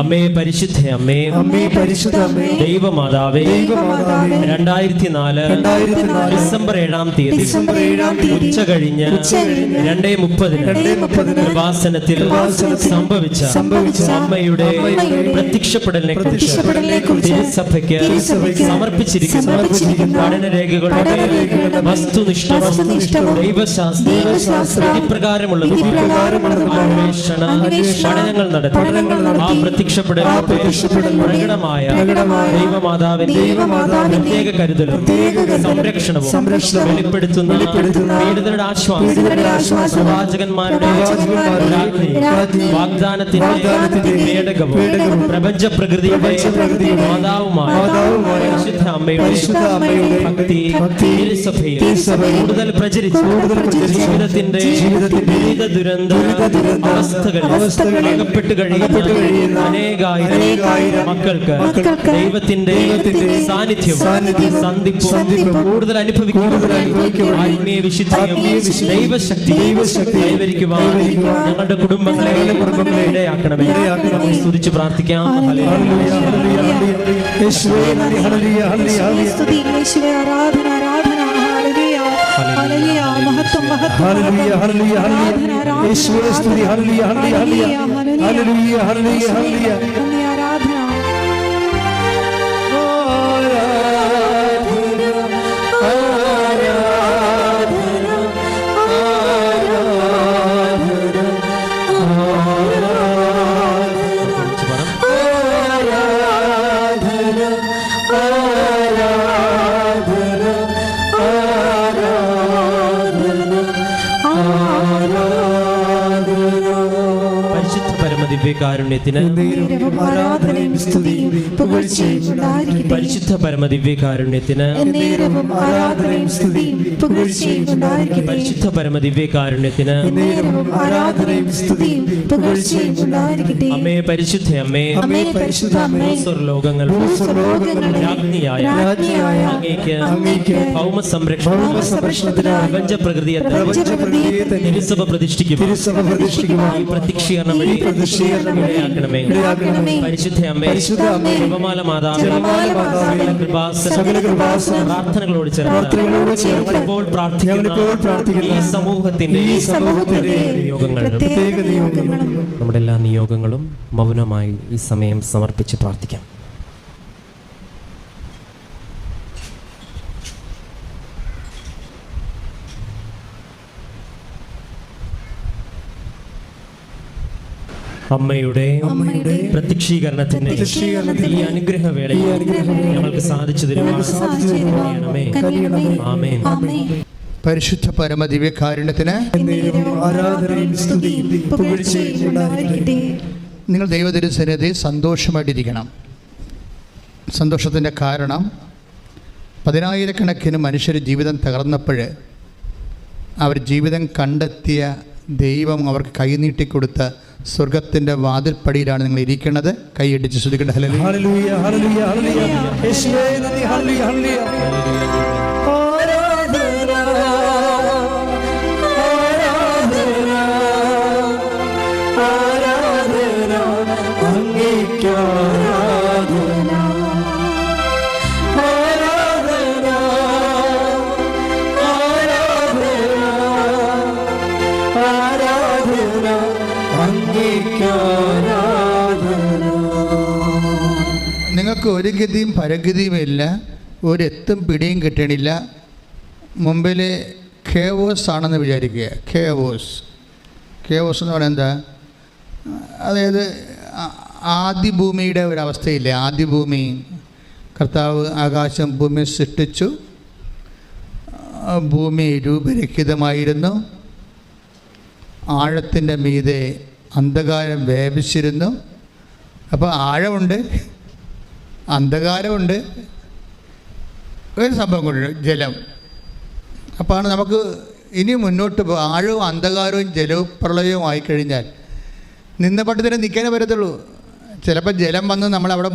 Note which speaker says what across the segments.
Speaker 1: അമ്മേ പരിശുദ്ധ അമ്മേ,
Speaker 2: അമ്മേ പരിശുദ്ധ അമ്മേ,
Speaker 1: ദൈവമാതാവേ, 2004 ഡിസംബർ 7-ാം തീയതി ഉച്ച കഴിഞ്ഞ് 2:30 കൃപാസനത്തിൽ സംഭവിച്ച അമ്മയുടെ പ്രത്യക്ഷപ്പെടലിനെ കുറിച്ച് തിരുസഭയ്ക്ക് സമർപ്പിച്ചിരിക്കുന്ന പഠനരേഖകളുടെ വസ്തുനിഷ്ഠവും ദൈവശാസ്ത്ര പ്രകാരമുള്ള അന്വേഷണ പഠനങ്ങൾ നടത്തി ആ പ്രത്യക്ഷപ്പെടലിന്റെ പ്രകടമായ ദൈവമാതാവിന്റെ പ്രത്യേക കരുതലും സംരക്ഷണവും വെളിപ്പെടുത്തുന്ന പീഡിതരുടെ ആശ്വാസം പ്രവാചകന്മാരുടെ വാഗ്ദാനത്തിന്റെ പേടകവും പ്രപഞ്ച പ്രകൃതിയുടെ മാതാവുമായ പരിശുദ്ധ അമ്മയുടെ ഭക്തി തിരുസഭയിൽ കൂടുതൽ പ്രചരിച്ച് ജീവിതത്തിന്റെ വിവിധ ദുരന്ത അവസ്ഥകളിൽ അകപ്പെട്ട് കഴിയുന്ന അനേകായിരം മക്കൾക്ക് ദൈവത്തിന്റെ സാന്നിധ്യവും സന്ധിപ്പും കൂടുതൽ അനുഭവിക്കുന്ന ആത്മീയ വിശുദ്ധിയും ദൈവശക്തി കൈവരിക്കുവാൻ ഞങ്ങളുടെ കുടുംബങ്ങളെ ഇടയാക്കണമേ. സ്തുതിച്ച് പ്രാർത്ഥിക്കാം. ദിവ്യകാരുണ്യത്തിന് പരിശുദ്ധ പരമദിവ്യകാരുണ്യത്തിന് പരിശുദ്ധ പരമദിവ്യകാരുണ്യത്തിന് അമ്മേ പരിശുദ്ധ അമ്മേ, ലോകങ്ങൾ രാജ്ഞിയായ അങ്ങേക്ക് ഭൗമ സംരക്ഷണത്തിന് പ്രപഞ്ച പ്രകൃതിയെ തിരുസഭ പ്രതിഷ്ഠിക്കും. ഈ പ്രത്യക്ഷീകരണം വഴി പരിശുദ്ധ അമ്മേ, ജപമാല മാതാവേ, സകല കൃപാസന പ്രാർത്ഥനകളോട് ചേർന്ന് ഇപ്പോൾ പ്രാർത്ഥിക്കുന്ന ഈ സമൂഹത്തിന്റെ നിയോഗങ്ങൾ, നമ്മുടെ എല്ലാ നിയോഗങ്ങളും മൗനമായി ഈ സമയം സമർപ്പിച്ച് പ്രാർത്ഥിക്കാം. അമ്മയുടെ പ്രത്യക്ഷീകരണത്തിന്റെ ഈ അനുഗ്രഹവേളയിൽ ഞങ്ങൾക്ക് സാധിച്ചു തരുവാണമേ. ആമേൻ.
Speaker 3: പരിശുദ്ധ പരമദിവ്യകാരുണ്യത്തിന് നിങ്ങൾ ദൈവതിരുസന്നിധി സന്തോഷമായിട്ടിരിക്കണം. സന്തോഷത്തിൻ്റെ കാരണം 10,000-കണക്കിന് മനുഷ്യർ ജീവിതം തകർന്നപ്പോൾ അവർ ജീവിതം കണ്ടെത്തിയ ദൈവം അവർക്ക് കൈനീട്ടിക്കൊടുത്ത സ്വർഗത്തിൻ്റെ വാതിൽപ്പടിയിലാണ് നിങ്ങൾ ഇരിക്കുന്നത്. കൈയടിച്ച് ശ്രദ്ധിക്കേണ്ട. ഹല്ലേലൂയ, ഹല്ലേലൂയ, ഹല്ലേലൂയ, യേശുവേ നന്ദി, ഹല്ലേലൂയ, ഹല്ലേലൂയ. നിങ്ങൾക്ക് ഒരു ഗതിയും പരഗതിയുമില്ല, ഒരെത്തും പിടിയും കിട്ടണില്ല. മുമ്പിൽ ഖേവോസ് ആണെന്ന് വിചാരിക്കുക. ഖേവോസ് എന്ന് പറയുന്നത് എന്താ? അതായത് ആദിഭൂമിയുടെ ഒരവസ്ഥയില്ലേ? ആദിഭൂമി, കർത്താവ് ആകാശം ഭൂമി സൃഷ്ടിച്ചു. ഭൂമി രൂപരഹിതമായിരുന്നു. ആഴത്തിൻ്റെ മീതെ അന്ധകാരം വ്യാപിച്ചിരുന്നു. അപ്പോൾ ആഴമുണ്ട്, അന്ധകാരമുണ്ട്, ഒരു സംഭവം കൊണ്ട് ജലം. അപ്പോൾ നമുക്ക് ഇനി മുന്നോട്ട് ആഴവും അന്ധകാരവും ജലവും പ്രളയവും ആയിക്കഴിഞ്ഞാൽ നിന്ന പട്ടത്തിന് നിൽക്കാനേ പറ്റത്തുള്ളൂ. ചിലപ്പോൾ ജലം വന്ന് നമ്മളവിടെ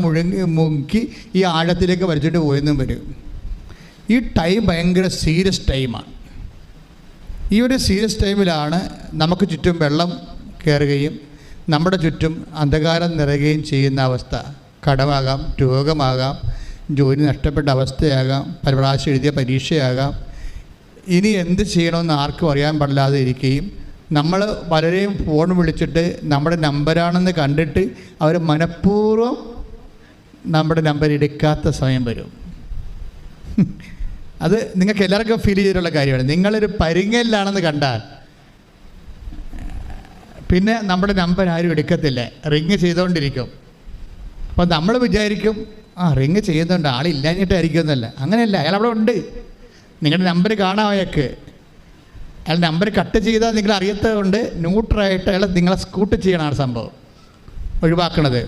Speaker 3: മുക്കി ഈ ആഴത്തിലേക്ക് വലിച്ചിട്ട് പോയെന്നും വരും. ഈ ടൈം ഭയങ്കര സീരിയസ് ടൈമാണ്. ഈ ഒരു സീരിയസ് ടൈമിലാണ് നമുക്ക് ചുറ്റും വെള്ളം കയറുകയും നമ്മുടെ ചുറ്റും അന്ധകാരം നിറയുകയും ചെയ്യുന്ന അവസ്ഥ. കടമാകാം, രോഗമാകാം, ജോലി നഷ്ടപ്പെട്ട അവസ്ഥയാകാം, പരപ്രാവശ്യം എഴുതിയ പരീക്ഷയാകാം. ഇനി എന്ത് ചെയ്യണമെന്ന് ആർക്കും അറിയാൻ പാടില്ലാതെ ഇരിക്കുകയും നമ്മൾ പലരെയും ഫോൺ വിളിച്ചിട്ട് നമ്മുടെ നമ്പരാണെന്ന് കണ്ടിട്ട് അവർ മനഃപൂർവ്വം നമ്മുടെ നമ്പർ എടുക്കാത്ത സമയം വരും. അത് നിങ്ങൾക്ക് എല്ലാവർക്കും ഫീൽ ചെയ്തിട്ടുള്ള കാര്യമാണ്. നിങ്ങളൊരു പരിങ്ങലിലാണെന്ന് കണ്ടാൽ പിന്നെ നമ്മുടെ നമ്പർ ആരും എടുക്കത്തില്ല, റിങ് ചെയ്തുകൊണ്ടിരിക്കും. അപ്പോൾ നമ്മൾ വിചാരിക്കും റിങ് ചെയ്യുന്നുണ്ട്, ആളില്ലാഞ്ഞിട്ടായിരിക്കും എന്നല്ല. അങ്ങനെയല്ല, അയാൾ അവിടെ ഉണ്ട്. നിങ്ങളുടെ നമ്പർ കാണാം അയാൾക്ക്. അയാൾ നമ്പർ കട്ട് ചെയ്താൽ നിങ്ങൾ അറിയാത്തത് കൊണ്ട് ന്യൂട്രായിട്ട് അയാൾ നിങ്ങളെ സ്കൂട്ട് ചെയ്യണമാണ് സംഭവം ഒഴിവാക്കണത്.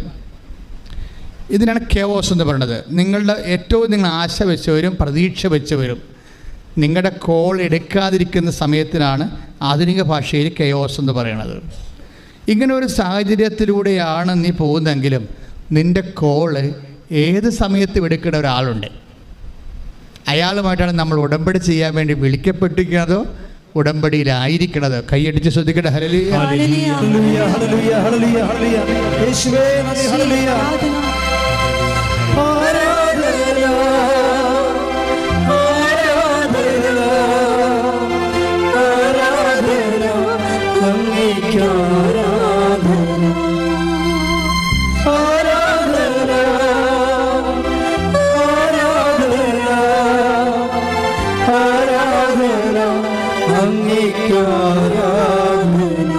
Speaker 3: ഇതിനാണ് കെയോസ് എന്ന് പറയുന്നത്. നിങ്ങളുടെ ഏറ്റവും നിങ്ങൾ ആശ വെച്ചവരും പ്രതീക്ഷ വെച്ചവരും നിങ്ങളുടെ കോൾ എടുക്കാതിരിക്കുന്ന സമയത്തിനാണ് ആധുനിക ഭാഷയിൽ കെയോസ് എന്ന് പറയുന്നത്. ഇങ്ങനെ ഒരു സാഹചര്യത്തിലൂടെയാണ് നീ പോകുന്നതെങ്കിലും നിൻ്റെ കോള് ഏത് സമയത്തും എടുക്കുന്ന ഒരാളുണ്ട്. അയാളുമായിട്ടാണ് നമ്മൾ ഉടമ്പടി ചെയ്യാൻ വേണ്ടി വിളിക്കപ്പെട്ടിരിക്കുന്നതോ ഉടമ്പടിയിലായിരിക്കണത്. കൈയടിച്ച് ശ്രദ്ധിക്കട്ടെ. Hallelujah
Speaker 2: hallelujah hallelujah hallelujah hallelujah. യേശുവേ നന്ദി. ഹല്ലേലൂയ ആരാധന ആരാധന ആരാധന അങ്ങേയ്ക്ക് ആരാധന ആരാധന ആരാധന അങ്ങേയ്ക്ക് ആരാധന.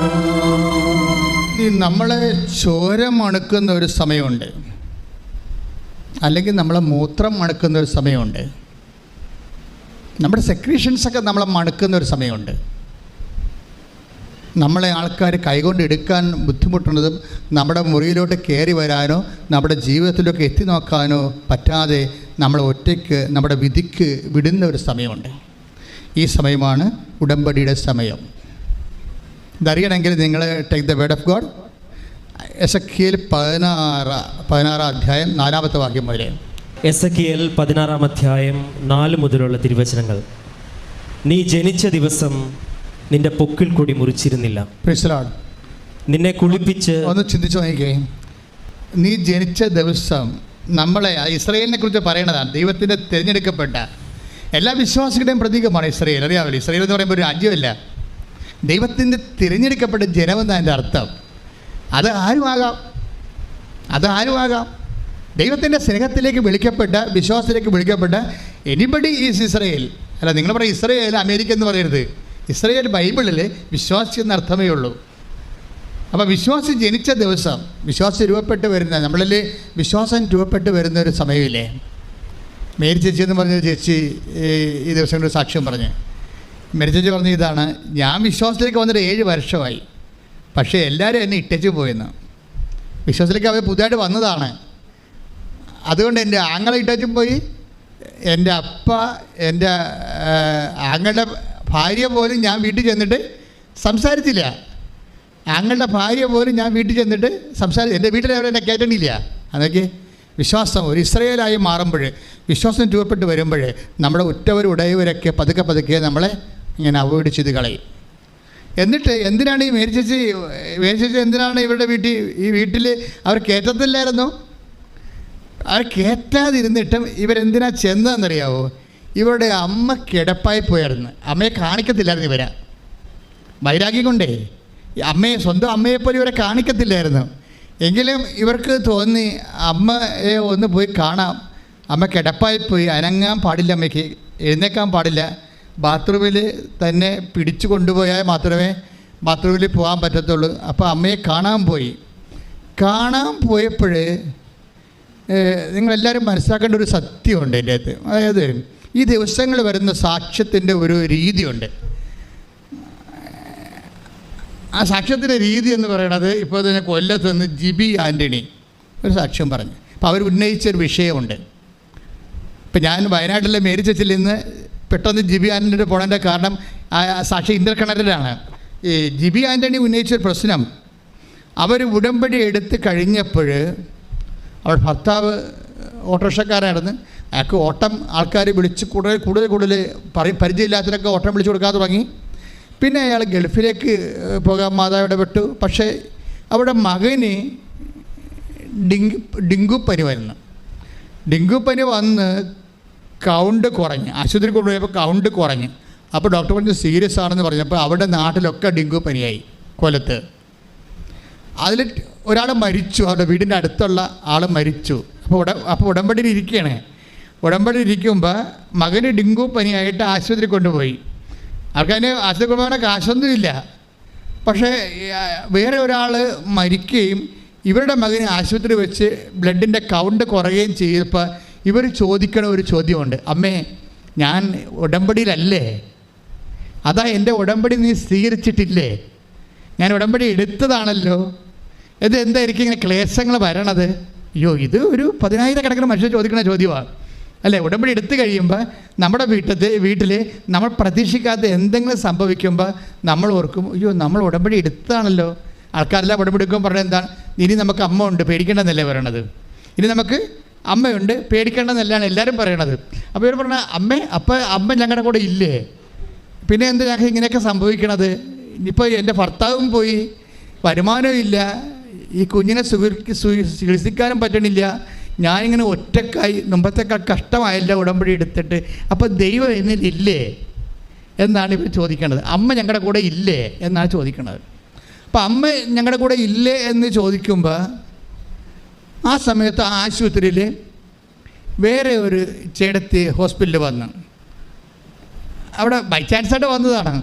Speaker 3: നമ്മളെ ചോര മണക്കുന്ന ഒരു സമയമുണ്ട്, അല്ലെങ്കിൽ നമ്മളെ മൂത്രം മണക്കുന്ന ഒരു സമയമുണ്ട്, നമ്മുടെ സെക്രീഷൻസൊക്കെ നമ്മളെ മണക്കുന്ന ഒരു സമയമുണ്ട്. നമ്മളെ ആൾക്കാർ കൈകൊണ്ട് എടുക്കാൻ ബുദ്ധിമുട്ടുന്നതും നമ്മുടെ മുറിയിലോട്ട് കയറി വരാനോ നമ്മുടെ ജീവിതത്തിലൊക്കെ എത്തി നോക്കാനോ പറ്റാതെ നമ്മൾ ഒറ്റയ്ക്ക് നമ്മുടെ വിധിക്ക് വിടുന്ന ഒരു സമയമുണ്ട്. ഈ സമയമാണ് ഉടമ്പടിയുടെ സമയം. ഇതറിയണമെങ്കിൽ നിങ്ങൾ take the word of God. Ezekiel 16 അധ്യായം 4-ാമത്തെ വാക്യം മുതലേ.
Speaker 1: എസെക്കിയേൽ 16 അധ്യായം 4 മുതലുള്ള തിരുവചനങ്ങൾ. നീ ജനിച്ച ദിവസം നിന്റെ പൊക്കിൾ കൊടി മുറിച്ചിരുന്നില്ല.
Speaker 3: Praise the Lord.
Speaker 1: നിന്നെ കുളിപ്പിച്ച്
Speaker 3: ഒന്ന് ചിന്തിച്ചു നോക്കിക്കേ. നീ ജനിച്ച ദിവസം, നമ്മളെ ഇസ്രായേലിനെ കുറിച്ച് പറയണതാണ്. ദൈവത്തിൻ്റെ തിരഞ്ഞെടുക്കപ്പെട്ട എല്ലാ വിശ്വാസികളുടെയും പ്രതീകമാണ് ഇസ്രായേൽ. അറിയാമല്ലോ, ഇസ്രായേൽ എന്ന് പറയുമ്പോൾ ഒരു രാജ്യമല്ല, ദൈവത്തിൻ്റെ തിരഞ്ഞെടുക്കപ്പെട്ട ജനമെന്നാണ് അതിൻ്റെ അർത്ഥം. അത് ആരുമാകാം. ദൈവത്തിൻ്റെ സ്നേഹത്തിലേക്ക് വിളിക്കപ്പെട്ട, വിശ്വാസത്തിലേക്ക് വിളിക്കപ്പെട്ട എനിബഡി ഈസ് ഇസ്രായേൽ. അല്ല, നിങ്ങൾ പറയും ഇസ്രായേൽ അമേരിക്ക എന്ന് പറയരുത്. ഇസ്രായേൽ ബൈബിളിൽ വിശ്വാസി എന്ന അർത്ഥമേ ഉള്ളൂ. അപ്പോൾ വിശ്വാസി ജനിച്ച ദിവസം, വിശ്വാസം രൂപപ്പെട്ട് വരുന്ന, നമ്മളിൽ വിശ്വാസം രൂപപ്പെട്ട് വരുന്ന ഒരു സമയമില്ലേ. മേരി ചേച്ചി എന്ന് പറഞ്ഞൊരു ചേച്ചി ഈ ദിവസങ്ങളിൽ സാക്ഷ്യം പറഞ്ഞ്, മേരി ചേച്ചി പറഞ്ഞ ഇതാണ്: ഞാൻ വിശ്വാസത്തിലേക്ക് വന്നിട്ട് 7 വർഷമായി, പക്ഷേ എല്ലാവരും എന്നെ ഇട്ടേച്ച് പോയെന്ന്. വിശ്വാസത്തിലേക്ക് അവർ പുതുതായിട്ട് വന്നതാണ്. അതുകൊണ്ട് എൻ്റെ ആങ്ങളെ ഇട്ടേച്ചും പോയി, എൻ്റെ അപ്പ, എൻ്റെ ആങ്ങളുടെ ഭാര്യ പോലും ഞാൻ വീട്ടിൽ ചെന്നിട്ട് സംസാരിച്ചില്ല. ആങ്ങളുടെ ഭാര്യ പോലും ഞാൻ വീട്ടിൽ ചെന്നിട്ട് എൻ്റെ വീട്ടിൽ അവരെന്നെ കയറ്റണില്ല. അതൊക്കെ വിശ്വാസം ഒരു ഇസ്രായേലായി മാറുമ്പോൾ, വിശ്വാസം രൂപപ്പെട്ട് വരുമ്പോൾ നമ്മുടെ ഉറ്റവരും ഉടയവരൊക്കെ പതുക്കെ പതുക്കെ നമ്മളെ ഇങ്ങനെ അവോയ്ഡ് ചെയ്ത് കളയും. എന്നിട്ട് എന്തിനാണ് ഈ മേരി ചേച്ചി എന്തിനാണ് ഇവരുടെ വീട്ടിൽ അവർ കയറ്റത്തില്ലായിരുന്നു? അവർ കയറ്റാതിരുന്നിട്ടും ഇവരെന്തിനാ ചെന്നതെന്നറിയാവോ? ഇവരുടെ അമ്മ കിടപ്പായി പോയായിരുന്നു. അമ്മയെ കാണിക്കത്തില്ലായിരുന്നു ഇവരെ. വൈരാഗ്യം കൊണ്ടേ സ്വന്തം അമ്മയെപ്പോലെ ഇവരെ കാണിക്കത്തില്ലായിരുന്നു. എങ്കിലും ഇവർക്ക് തോന്നി അമ്മയെ ഒന്ന് പോയി കാണാം. അമ്മ കിടപ്പായിപ്പോയി, അനങ്ങാൻ പാടില്ല, അമ്മയ്ക്ക് എഴുന്നേക്കാൻ പാടില്ല. ബാത്റൂമിൽ തന്നെ പിടിച്ചു കൊണ്ടുപോയാൽ മാത്രമേ ബാത്റൂമിൽ പോകാൻ പറ്റത്തുള്ളൂ. അപ്പോൾ അമ്മയെ കാണാൻ പോയപ്പോൾ നിങ്ങളെല്ലാവരും മനസ്സിലാക്കേണ്ട ഒരു സത്യമുണ്ട് എൻ്റെ അകത്ത്. അതായത് ഈ ദിവസങ്ങൾ വരുന്ന സാക്ഷ്യത്തിൻ്റെ ഒരു രീതിയുണ്ട്. ആ സാക്ഷ്യത്തിൻ്റെ രീതി എന്ന് പറയുന്നത്, ഇപ്പോൾ തന്നെ കൊല്ലത്ത് നിന്ന് ജിബി ആൻ്റണി ഒരു സാക്ഷ്യം പറഞ്ഞു. അപ്പോൾ അവർ ഉന്നയിച്ചൊരു വിഷയമുണ്ട്. ഇപ്പം ഞാൻ വയനാട്ടിലെ മേരി ചർച്ചിൽ നിന്ന് പെട്ടെന്ന് ജിബി ആൻ്റണിയുടെ പോണതിൻ്റെ കാരണം ആ സാക്ഷി ഇൻ്റർ കണക്റ്റഡാണ്. ഈ ജിബി ആൻ്റണി ഉന്നയിച്ചൊരു പ്രശ്നം, അവർ ഉടമ്പടി എടുത്ത് കഴിഞ്ഞപ്പോൾ അവരുടെ ഭർത്താവ് ഓട്ടോറിക്ഷക്കാരായിരുന്നു. അയാൾക്ക് ഓട്ടം ആൾക്കാർ വിളിച്ച് കൂടുതൽ പരിചയമില്ലാത്തവരൊക്കെ ഓട്ടം വിളിച്ചു കൊടുക്കാൻ തുടങ്ങി. പിന്നെ അയാൾ ഗൾഫിലേക്ക് പോകാൻ മാതാവ് ഇടപെട്ടു. പക്ഷേ അവിടെ മകന് ഡെങ്കു പനി വരുന്നു. ഡെങ്കു പനി വന്ന് കൗണ്ട് കുറഞ്ഞ്, ആശുപത്രി കൊണ്ടുപോയപ്പോൾ കൗണ്ട് കുറഞ്ഞ്. അപ്പോൾ ഡോക്ടർ പറഞ്ഞു സീരിയസ് ആണെന്ന് പറഞ്ഞപ്പോൾ അവിടെ നാട്ടിലൊക്കെ ഡെങ്കു പനിയായി, കൊല്ലത്ത്. അതിൽ ഒരാൾ മരിച്ചു, അവരുടെ വീടിൻ്റെ അടുത്തുള്ള ആൾ മരിച്ചു. അപ്പോൾ ഉടമ്പടിയിൽ ഇരിക്കുകയാണ്. ഉടമ്പടിയിൽ ഇരിക്കുമ്പോൾ മകന് ഡെങ്കു പനിയായിട്ട് ആശുപത്രി കൊണ്ടുപോയി. ആൾക്കതിന് ആശുപത്രി കൊണ്ടുപോകാൻ കാശൊന്നുമില്ല. പക്ഷേ വേറെ ഒരാൾ മരിക്കുകയും ഇവരുടെ മകന് ആശുപത്രി വെച്ച് ബ്ലഡിൻ്റെ കൗണ്ട് കുറയുകയും ചെയ്തപ്പോൾ ഇവർ ചോദിക്കണ ഒരു ചോദ്യമുണ്ട്, അമ്മേ ഞാൻ ഉടമ്പടിയിലല്ലേ? അതാ എൻ്റെ ഉടമ്പടി നീ സ്വീകരിച്ചിട്ടില്ലേ? ഞാൻ ഉടമ്പടി എടുത്തതാണല്ലോ, ഇത് എന്തായിരിക്കും ഇങ്ങനെ ക്ലേശങ്ങൾ വരണത്? അയ്യോ, ഇത് ഒരു 10,000 മനുഷ്യർ ചോദിക്കുന്ന ചോദ്യമാണ് അല്ലേ? ഉടമ്പടി എടുത്തു കഴിയുമ്പോൾ നമ്മുടെ വീട്ടിൽ നമ്മൾ പ്രതീക്ഷിക്കാത്ത എന്തെങ്കിലും സംഭവിക്കുമ്പോൾ നമ്മൾ ഓർക്കും, അയ്യോ നമ്മൾ ഉടമ്പടി എടുത്തതാണല്ലോ. ആൾക്കാരെല്ലാം ഉടമ്പടി എടുക്കുമ്പോൾ പറഞ്ഞത് എന്താണ്? ഇനി നമുക്ക് അമ്മ ഉണ്ട്, പേടിക്കേണ്ടെന്നല്ലേ പറയണത്. ഇനി നമുക്ക് അമ്മയുണ്ട്, പേടിക്കേണ്ടെന്നല്ലാണ് എല്ലാവരും പറയണത്. അപ്പോൾ ഇവർ പറഞ്ഞ അമ്മ ഞങ്ങളുടെ കൂടെ ഇല്ലേ? പിന്നെ എന്ത് ഞങ്ങൾക്ക് ഇങ്ങനെയൊക്കെ സംഭവിക്കണത്? ഇപ്പോൾ എൻ്റെ ഭർത്താവും പോയി, വരുമാനവും ഇല്ല, ഈ കുഞ്ഞിനെ ചികിത്സിക്കാനും പറ്റണില്ല, ഞാനിങ്ങനെ ഒറ്റക്കായി, മുമ്പത്തേക്കാൾ കഷ്ടമായല്ല ഉടമ്പടി എടുത്തിട്ട്. അപ്പോൾ ദൈവം എന്നിലില്ലേ എന്നാണ് ഇവർ ചോദിക്കേണ്ടത്. അമ്മ ഞങ്ങളുടെ കൂടെ ഇല്ലേ എന്നാണ് ചോദിക്കുന്നത്. അപ്പം അമ്മ ഞങ്ങളുടെ കൂടെ ഇല്ലേ എന്ന് ചോദിക്കുമ്പോൾ ആ സമയത്ത് ആശുപത്രിയിൽ വേറെ ഒരു ചേട്ടത്തി ഹോസ്പിറ്റലിൽ വന്നു. അവിടെ ബൈ ചാൻസായിട്ട് വന്നതാണ്,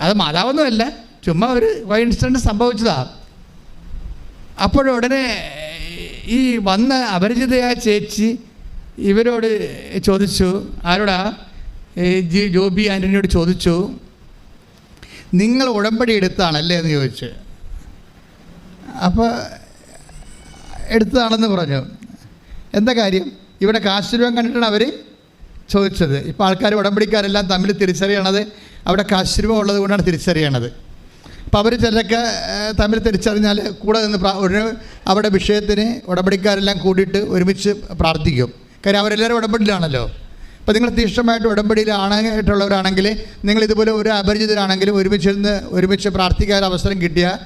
Speaker 3: അത് മാതാവൊന്നുമല്ല, ചുമ്മാ ഒരു ഇൻസിഡൻറ്റ് സംഭവിച്ചതാണ്. അപ്പോഴുടനെ ഈ വന്ന അപരിചിതയായ ചേച്ചി ഇവരോട് ചോദിച്ചു, ആരോടാ? ജോബി ആൻ്റണിയോട് ചോദിച്ചു, നിങ്ങൾ ഉടമ്പടി എടുത്താണല്ലേ എന്ന് ചോദിച്ചു. അപ്പോൾ എടുത്തതാണെന്ന് പറഞ്ഞു. എന്താ കാര്യം? ഇവിടെ കാശുരൂപം കണ്ടിട്ടാണ് അവർ ചോദിച്ചത്. ഇപ്പോൾ ആൾക്കാർ ഉടമ്പടിക്കാരെല്ലാം തമ്മിൽ തിരിച്ചറിയണത് അവിടെ കാശുരൂപം ഉള്ളത് കൊണ്ടാണ് തിരിച്ചറിയണത്. അപ്പോൾ അവർ ചിലരൊക്കെ തമ്മിൽ തിരിച്ചറിഞ്ഞാൽ കൂടെ നിന്ന് അവിടെ വിഷയത്തിന് ഉടമ്പടിക്കാരെല്ലാം കൂടിയിട്ട് ഒരുമിച്ച് പ്രാർത്ഥിക്കും. കാര്യം അവരെല്ലാവരും ഉടമ്പടിയിലാണല്ലോ. അപ്പോൾ നിങ്ങൾ തീഷ്ണമായിട്ട് ഉടമ്പടിയിലായിട്ടുള്ളവരാണെങ്കിൽ, നിങ്ങളിതുപോലെ ഒരു അപരിചിതരാണെങ്കിലും ഒരുമിച്ച് പ്രാർത്ഥിക്കാൻ അവസരം കിട്ടിയാൽ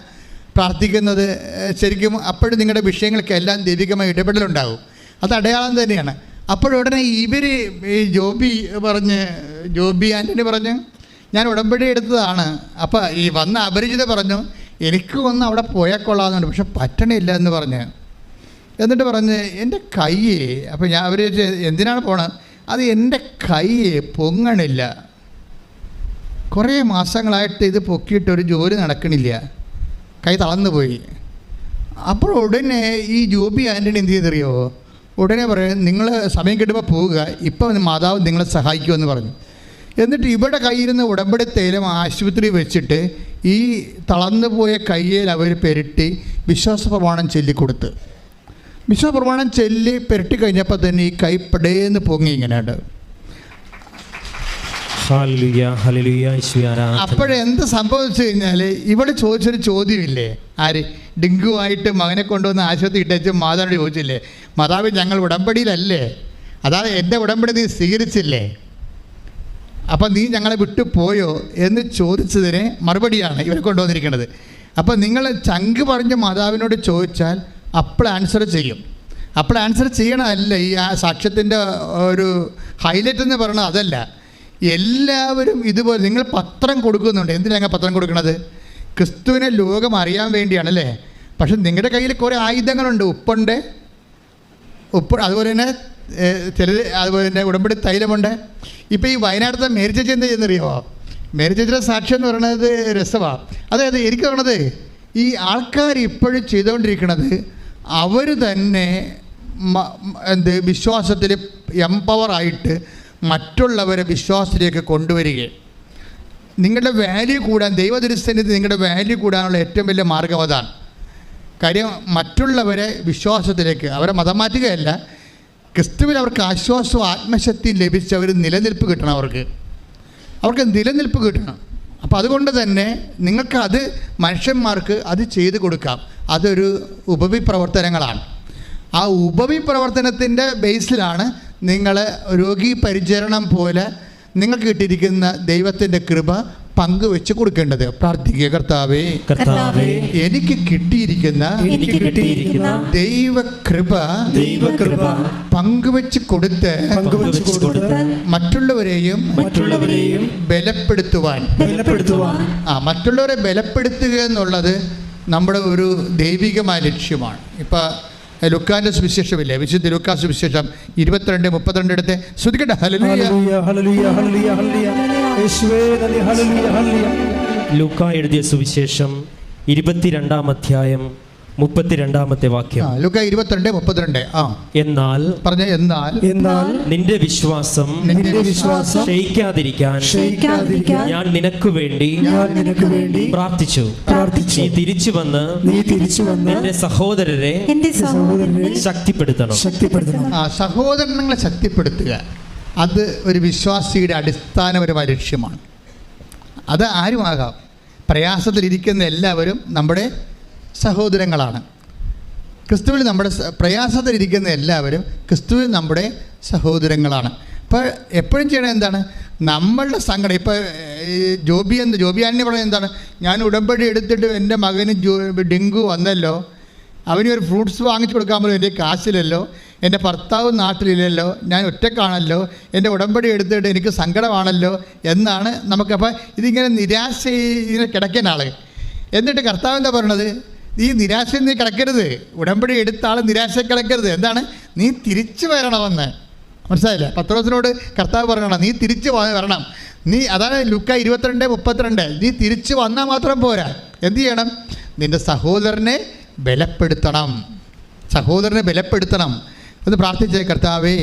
Speaker 3: പ്രാർത്ഥിക്കുന്നത് ശരിക്കും അപ്പോഴും നിങ്ങളുടെ വിഷയങ്ങൾക്കെല്ലാം ദൈവികമായ ഇടപെടലുണ്ടാകും. അത് അടയാളം തന്നെയാണ്. അപ്പോഴുടനെ ഇവർ ഈ ജോബി ആൻ്റണി പറഞ്ഞ് ഞാൻ ഉടമ്പടി എടുത്തതാണ്. അപ്പോൾ ഈ വന്ന അപരിചിത പറഞ്ഞു, എനിക്ക് ഒന്ന് അവിടെ പോയാൽ കൊള്ളാമെന്നുണ്ട്, പക്ഷെ പറ്റണില്ല എന്ന് പറഞ്ഞ്. എന്നിട്ട് പറഞ്ഞ് എൻ്റെ കൈ, അപ്പോൾ ഞാൻ അവർ എന്തിനാണ് പോണത്? അത് എൻ്റെ കൈ പൊങ്ങണില്ല, കുറേ മാസങ്ങളായിട്ട് ഇത് പൊക്കിയിട്ട് ഒരു ജോലി നടക്കണില്ല, കൈ തളർന്നു പോയി. അപ്പോൾ ഉടനെ ഈ ജോബി ആൻ്റണി എന്ത് ചെയ്തറിയോ? ഉടനെ പറയും, നിങ്ങൾ സമയം കിട്ടുമ്പോൾ പോവുക, ഇപ്പം മാതാവ് നിങ്ങളെ സഹായിക്കുമെന്ന് പറഞ്ഞു. എന്നിട്ട് ഇവിടെ കയ്യിരുന്ന് ഉടമ്പടി തൈലം ആശുപത്രി വെച്ചിട്ട് ഈ തളർന്നു പോയ കയ്യിൽ അവർ പെരട്ടി വിശ്വാസ പ്രമാണം ചൊല്ലിക്കൊടുത്ത്. വിശ്വാസ പ്രമാണം ചൊല്ലി പെരട്ടി കഴിഞ്ഞപ്പോൾ തന്നെ ഈ കൈ പടേന്ന് പൊങ്ങി ഇങ്ങനെയുണ്ട്. അപ്പോഴെന്ത് സംഭവിച്ചു കഴിഞ്ഞാൽ ഇവിടെ ചോദിച്ചൊരു ചോദ്യമില്ലേ? ആര്? ഡെങ്കു ആയിട്ട് മകനെ കൊണ്ടുവന്ന് ആശുപത്രി ഇട്ടേച്ച് മാതാവിനോട് ചോദിച്ചില്ലേ, മാതാവ് ഞങ്ങൾ ഉടമ്പടിയിലല്ലേ, അതായത് എൻ്റെ ഉടമ്പടി നീ സ്വീകരിച്ചില്ലേ, അപ്പം നീ ഞങ്ങളെ വിട്ടു പോയോ എന്ന് ചോദിച്ചതിന് മറുപടിയാണ് ഇവരെ കൊണ്ടുവന്നിരിക്കുന്നത്. അപ്പം നിങ്ങൾ ചങ്ക് പറഞ്ഞ് മാതാവിനോട് ചോദിച്ചാൽ അപ്പോൾ ആൻസർ ചെയ്യും. അപ്പോൾ ആൻസർ ചെയ്യണമല്ല ഈ സാക്ഷ്യത്തിൻ്റെ ഒരു ഹൈലൈറ്റ് എന്ന് പറയണത് അതല്ല. എല്ലാവരും ഇതുപോലെ നിങ്ങൾ പത്രം കൊടുക്കുന്നുണ്ട്. എന്തിനാണ് പത്രം കൊടുക്കുന്നത്? ക്രിസ്തുവിനെ ലോകം അറിയാൻ വേണ്ടിയാണല്ലേ. പക്ഷെ നിങ്ങളുടെ കയ്യിൽ കുറേ ആയുധങ്ങളുണ്ട്. ഉപ്പ്, അതുപോലെ തന്നെ അതുപോലെ തന്നെ ഉടമ്പടി തൈലമുണ്ട്. ഇപ്പോൾ ഈ വയനാട്ടിലത്തെ മേരി ചേച്ചി എന്താ ചെയ്യുന്നറിയോ? മേരി ചേച്ചിയുടെ സാക്ഷ്യം എന്ന് പറയുന്നത് രസമാണ്. അതായത് എനിക്ക് പറയണത് ഈ ആൾക്കാർ ഇപ്പോഴും ചെയ്തുകൊണ്ടിരിക്കുന്നത് അവർ തന്നെ വിശ്വാസത്തിൽ എംപവറായിട്ട് മറ്റുള്ളവരെ വിശ്വാസത്തിലേക്ക് കൊണ്ടുവരികയും നിങ്ങളുടെ വാല്യൂ കൂടാൻ, ദൈവദൃശ്യത്തിൽ നിങ്ങളുടെ വാല്യൂ കൂടാനുള്ള ഏറ്റവും വലിയ മാർഗ്ഗം അതാണ്. കാര്യം മറ്റുള്ളവരെ വിശ്വാസത്തിലേക്ക്, അവരെ മതം മാറ്റുകയല്ല, ക്രിസ്തുവിൽ അവർക്ക് ആശ്വാസവും ആത്മശക്തിയും ലഭിച്ച് അവർ നിലനിൽപ്പ് കിട്ടണം. അവർക്ക് നിലനിൽപ്പ് കിട്ടണം. അപ്പോൾ അതുകൊണ്ട് തന്നെ നിങ്ങൾക്ക് അത് മനുഷ്യന്മാർക്ക് അത് ചെയ്തു കൊടുക്കാം. അതൊരു ഉപവിപ്രവർത്തനങ്ങളാണ്. ആ ഉപവിപ്രവർത്തനത്തിൻ്റെ ബേസിലാണ് നിങ്ങൾ രോഗി പരിചരണം പോലെ നിങ്ങൾക്ക് കിട്ടിയിരിക്കുന്ന ദൈവത്തിൻ്റെ കൃപ പങ്കുവെച്ച് കൊടുക്കേണ്ടത്. പ്രാർത്ഥിക്കുക. കർത്താവേ,
Speaker 1: കർത്താവേ,
Speaker 3: എനിക്ക് കിട്ടിയിരിക്കുന്ന ദൈവകൃപ പങ്കുവെച്ച് കൊടുത്ത് മറ്റുള്ളവരെയും ബലപ്പെടുത്തുവാൻ. മറ്റുള്ളവരെ ബലപ്പെടുത്തുക എന്നുള്ളത് നമ്മുടെ ഒരു ദൈവികമായ ലക്ഷ്യമാണ്. ഇപ്പം ലുക്കാന്റെ സുവിശേഷമില്ലേ, വിശുദ്ധ ലൂക്കാ സുവിശേഷം 22:32 എടുത്ത് ശ്രദ്ധിക്കട്ടെ.
Speaker 1: ലൂക്കാ എഴുതിയ സുവിശേഷം 22-ാം അധ്യായം 32-ാമത്തെ വാക്യം.
Speaker 3: ലൂക്കാ 22:32.
Speaker 1: എന്നാൽ നിന്റെ വിശ്വാസം ക്ഷയിക്കാതിരിക്കാൻ ഞാൻ നിനക്ക് വേണ്ടി പ്രാർത്ഥിച്ചു. നീ തിരിച്ചു വന്ന് എന്റെ സഹോദരരെ ശക്തിപ്പെടുത്തണം.
Speaker 3: സഹോദരങ്ങളെ ശക്തിപ്പെടുത്തുക, അത് ഒരു വിശ്വാസിയുടെ അടിസ്ഥാനപരമായ ലക്ഷ്യമാണ്. അത് ആരുമാകാം. പ്രയാസത്തിലിരിക്കുന്ന എല്ലാവരും നമ്മുടെ സഹോദരങ്ങളാണ്. ക്രിസ്തുവിൽ നമ്മുടെ പ്രയാസത്തിലിരിക്കുന്ന എല്ലാവരും ക്രിസ്തുവിൽ നമ്മുടെ സഹോദരങ്ങളാണ്. അപ്പോൾ എപ്പോഴും ചെയ്യണത് എന്താണ്? നമ്മളുടെ സങ്കടം. ഇപ്പോൾ ജോബിയാനെ പറയുന്നത് എന്താണ്? ഞാൻ ഉടമ്പടി എടുത്തിട്ട് എൻ്റെ മകന് ഡെങ്കു വന്നല്ലോ, അവന് ഒരു ഫ്രൂട്ട്സ് വാങ്ങിച്ചു കൊടുക്കാൻ പോലും എൻ്റെ കാശിലല്ലോ, എൻ്റെ ഭർത്താവ് നാട്ടിലില്ലല്ലോ, ഞാൻ ഒറ്റക്കാണല്ലോ, എൻ്റെ ഉടമ്പടി എടുത്തിട്ട് എനിക്ക് സങ്കടമാണല്ലോ എന്നാണ് നമുക്കപ്പോൾ ഇതിങ്ങനെ നിരാശ ഇങ്ങനെ കിടക്കുന്ന ആൾ. എന്നിട്ട് കർത്താവ് എന്താ പറയണത്? ഈ നിരാശയിൽ നീ കിടക്കരുത്. ഉടമ്പടി എടുത്ത ആൾ നിരാശ കിടക്കരുത്. എന്താണ്? നീ തിരിച്ചു വരണമെന്ന്. മനസ്സിലായില്ല? പത്രോസിനോട് കർത്താവ് പറയണം, നീ തിരിച്ചു വരണം. അതാണ് ലൂക്കാ 22:32. നീ തിരിച്ചു വന്നാൽ മാത്രം പോരാ. എന്ത് ചെയ്യണം? നിൻ്റെ സഹോദരനെ ബലപ്പെടുത്തണം. ഒന്ന് പ്രാർത്ഥിച്ചേ. കർത്താവേ,